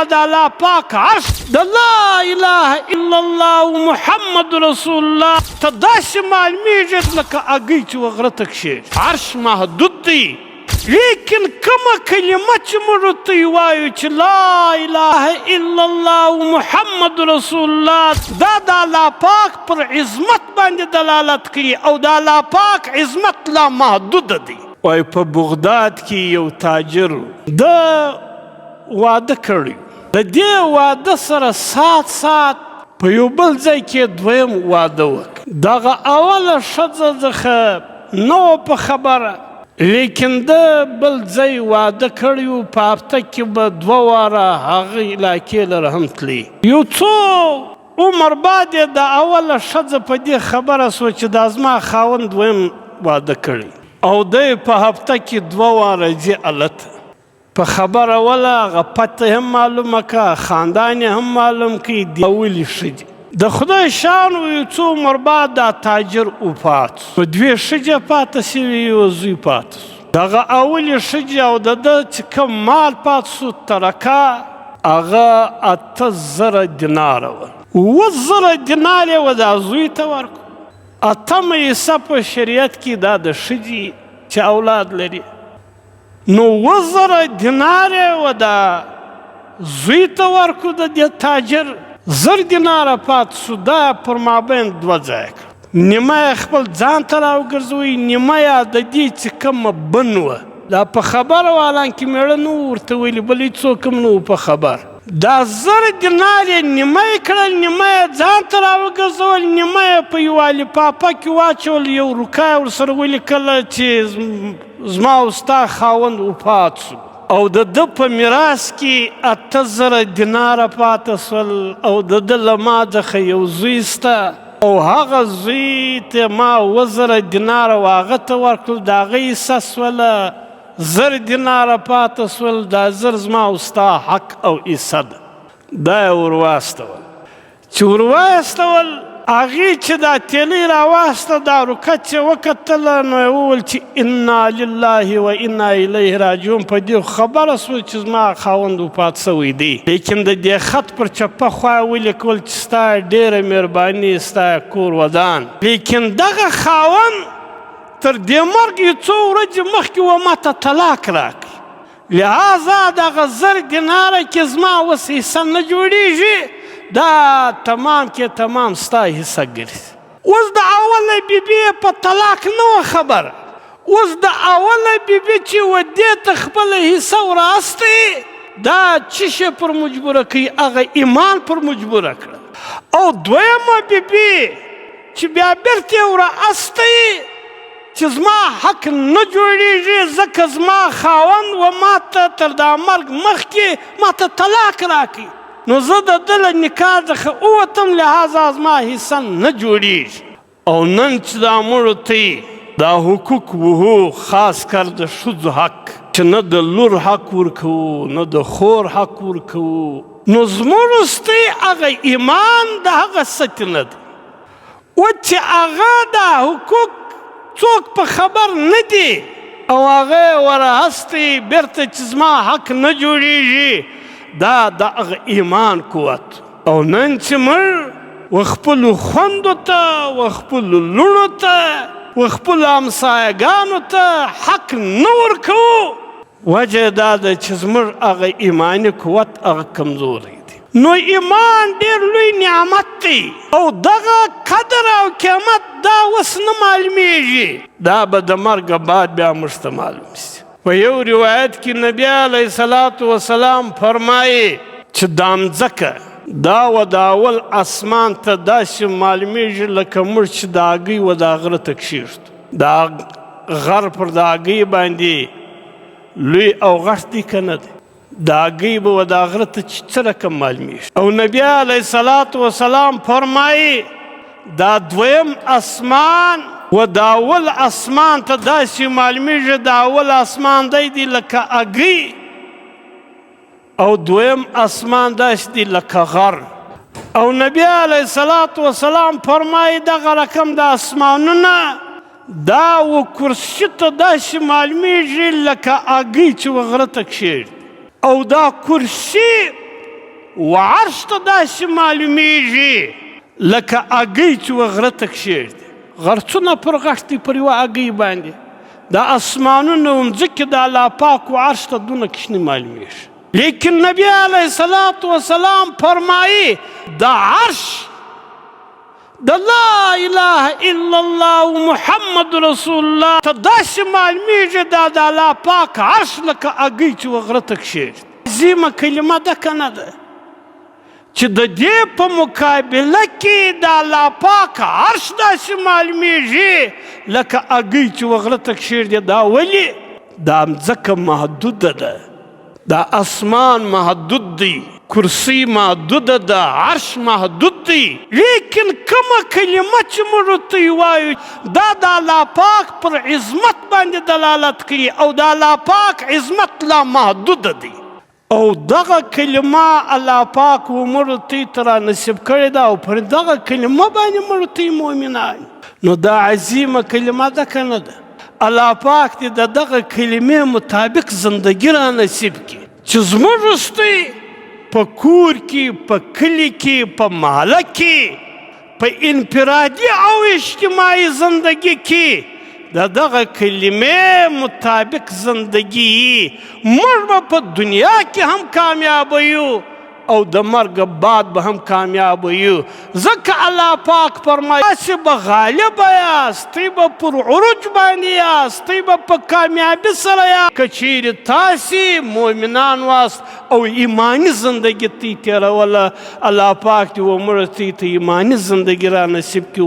دا د الله پاک عرش د لا اله الا الله محمد رسول الله ته داسې معلومیږي لکه هګۍ چې وغره ته کښېږي. عرش محدود دی، لیکن کومه کلمه چې موږ ورته وایو چې لا اله الا الله محمد رسول الله، دا د الله پاک پر عظمت باندې دلالت کوي او د الله پاک عظمت لا محدود دی. وایي په بغداد کې یو تاجر د واده کړی، د دې واده سره سات په یو بل ځای کې دویم واده وکړ. دغه اوله ښځه څخه نه وه په خبره، لیکن د بل ځای واده کړی و، په هفته کې به 2 واره هغه علاقې لره هم تلي. یو څو عمر بعد یې د اوله ښځه په دې خبره سوه چې دا زما خاوند دویم واده کړی او دی په هفته کې 2 واره ځي هلته. په خبره وله هغه پته هم معلومه که، خاندان یې هم معلوم کړي د اولې ښځې. د خدای شان و یو څو عمر بعد دا تاجر وفات سو، 2 ښځې پاته سوې، یو زوی پاته سو. دغه اولې ښځې او د ده چې کوم مال پاته سو ترکه هغه 8,000 دیناره وه. 7,000 دینار یې و دا زوی ته ورکړو. 8مه حصه په شریعت کې دا د ښځې چې اولاد لري، نو 7,000 دینار یې و دا زوی ته ورکړو د دې تاجر. 1,000 دیناره پاته سو، دا پر مابین 2 ځایه کړه. نیمه یې خپل ځان ته راوګرځوئ، نیمه یې د دې چې کومه بن وه دا په خبره وه، حالانکې مېړه نه و ورته ویلي، بل هېڅوک هم نه و په خبر. دا 1,000 دینار یې نیمه یې کړل، نیمه یې ځان ته راوګرځول، نیمه یې په یوه لفافه کې واچول، یو روکه یې ورسره ولیکله چې زما او ستا خاوند وفات سو او د ده په میراث کې 8,000 دیناره پاته سول او د ده له ما څخه یو زوی سته او هغه زوی ته ما 7,000 دیناره و هغه ته ورکړل، د هغه حصه سوله 1,000 دیناره پاته سول، دا 1,000 زما او ستا حق او حصه ده. دا یې ور واستول. چې ور واستول هغې چې دا تیلی راواسته، دا روکه چې وکتله نو یې وویل چې انا لله و انا الیه راجعون. په دې خبره سوه چې زما خاوند وفات سوی دی، لیکن د دې خط پر چپه خوا یې ولیکل چې ستا ډېره مهرباني، ستا کور ودان. لیکن دغه خاوند تر دې مرګ یو څو ورځې مخکې و ما ته طلاق راکړي، لهذا دغه 1,000 دیناره کې زما اوس حصه نه جوړېږي، دا تمام کې تمام ستا حصه ګرځي. اوس د اوله بیبي په طلاق نه وه خبره، اوس د اوله بیبي چې و دې ته خپله حصه وراستی، دا څه شی پر مجبوره کوي؟ هغه ایمان پر مجبوره کړه. او دویمه بیبي چې بیا بیرته یې وراستی چې زما حق نه جوړېږي ځکه زما خاوند و ما ته تر دا مرګ مخکې ما ته طلاق راکړي، نو زه د ده له نکاح څخه ووتم، لهذا زما حصه نه جوړېږي. او نن چې دا مړو ته دا حقوق وهو، خاص کر د ښځو حق، چې نه د لور حق ورکوو نه د خور حق ورکوو، نو زموږ وروستی هغه ایمان د هغه سطحې نه دی. و چې هغه دا حقوق څوک په خبر نه دی او هغه یې ورهستی بیرته چې زما حق نه جوړېږي، دا د هغه ایمان قوت. او نن چې موږ و خپلو خویندو ته و خپلو لوڼو ته و خپلو همسایګانو ته حق نه ورکوو، وجه دا ده چې زموږ هغه ایماني قوت هغه کمزوری دی. نو ایمان ډېر لوی نعمت دی او دغه قدر او قیمت دا اوس نه معلومیږي، دا به د مرګه بعد بیا موږ ته معلوم شي. په یو روایت کې نبی علیه الصلاة والسلام فرمایي چې دا مځکه دا و د اول اسمان ته داسې معلومیږي لکه موږ چې د هګۍ و دا غره ته کښېږدو، دا غر پر د هګۍ باندې لوی او غټ دی که نه دی، د هګۍ به و دا غره ته څه رقم معلومیږي. او نبی علیه الصلاة والسلام فرمایي دا دویم اسمان و دا اول اسمان ته داسې معلومیږي، دا اول اسمان دی لکه هګۍ او دویم اسمان داسې دی لکه غر. او نبی علیه الصلاة والسلام فرمایي دغه رقم د اسمانونه دا و کرسي ته داسې معلومیږي لکه هګۍ چې و غره ته کښېږدي، او دا کرسي وعرش ته داسې معلومیږي لکه اګۍ چې و غره ته کښېږدي. غرڅونه پر غټ دي پر یوه اګۍ باندې. د اسمانونو مځکې د الله پاک و عرش ته دونه کوچني معلومیږي. لیکن نبی علیه الصلاة والسلام فرمایي د عرش د لا اله الا الله محمد رسول الله ته داسې معلومیږي دا د الله پاک عرش لکه اګۍ چې و غره ته کښېږدي. عظیمه کلمه ده که نه ده چې د دې په مقابله کې د الله پاک عرش داسې معلومیږي لکه اګۍ چې و غره ته کښېږدي. دا ولې؟ دا مځکه محدوده ده، دا اسمان محدود دی، کرسی محدوده ده، عرش محدود دی. لیکن کومه کلمه چې موږ ورته وایو دا د الله پاک پر عظمت باندې دلالت کوي او د الله پاک عظمت لا محدوده دی. او دغه کلمه الله پاک و موږ ته را نصیب کړې ده او پر دغه کلمه باندې موږ ته مؤمنان. نو دا عظیمه کلمه ده که نه ده؟ الله پاک دې د دغه کلمې مطابق زندگی را نصیب کړي چې زموږ وروستی په کور کې، په کلي کې، په محله کې، په انفرادي او اجتماعي زندگی کې د دغه کلمې مطابق زندگی موږ به په دنیا کې هم کامیاب یو او د مرګ بعد به هم کامیاب یو. ځکه الله پاک فرمایي تاسې به غالب یاست، تاسې به پر عروج باندې یاست، تاسې به په کامیابي سره یاست که چیرې تاسې مؤمنان واست او ایماني زندگی ته یې تېروله. الله پاک دې و موږ ته ایماني زندگی را نصیب کړي.